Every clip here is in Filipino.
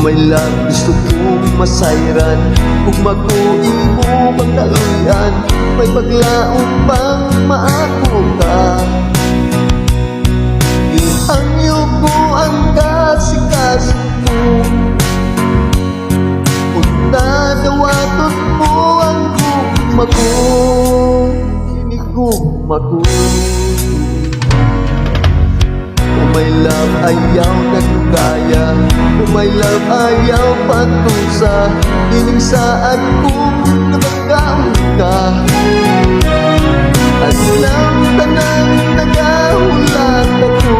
May love gusto kong masayran, kung makuing mo bang kaluyan, may paglaong bang maako ka. Ang yuko ang kasikaso mo, kung nadawatot mo ang gugma ko, inigugma ko. Kung may love ayaw nagkaya, kung may love ayaw patusa, ining saan kung nakagaon ka. At lang tanang nagahulat ako,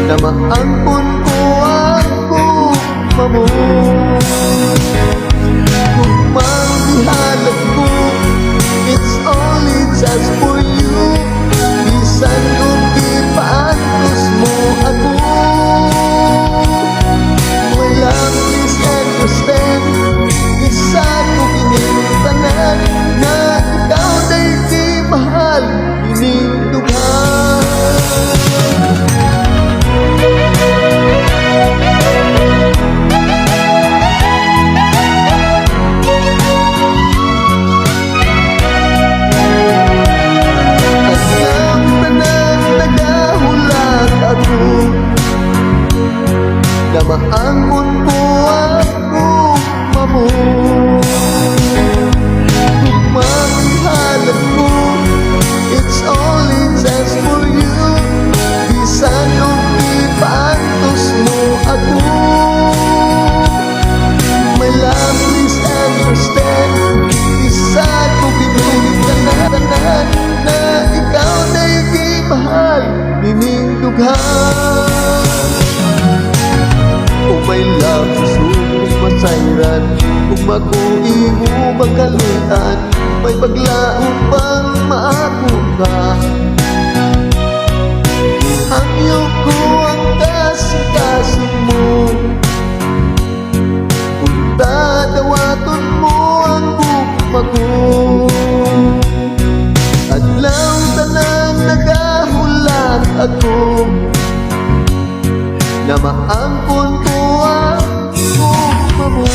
na maampun ko ako mamo. Kung manghihalap ko, it's only just for you. Bisan kung ipaantos mo ako, wala please understand. Isa ko pinitanan na ikaw na'y di mahal, inindughan. Namaangon po ako mamo. Kung manghihalap mo, it's only just for you. Bisan kung ipaantos mo ako, my love please understand. Bisan kung pinulitanan na ikaw na'y di mahal, ninindughan. Kung may love gusto kong masayran, kung makuing mo magkalutan, may paglaong bang maako ka. Ang yuko ang kasikaso mo, kung dadawaton mo ang gugma ko. At lang tanang nagahulat ako, na maampun ko ang gugma mo.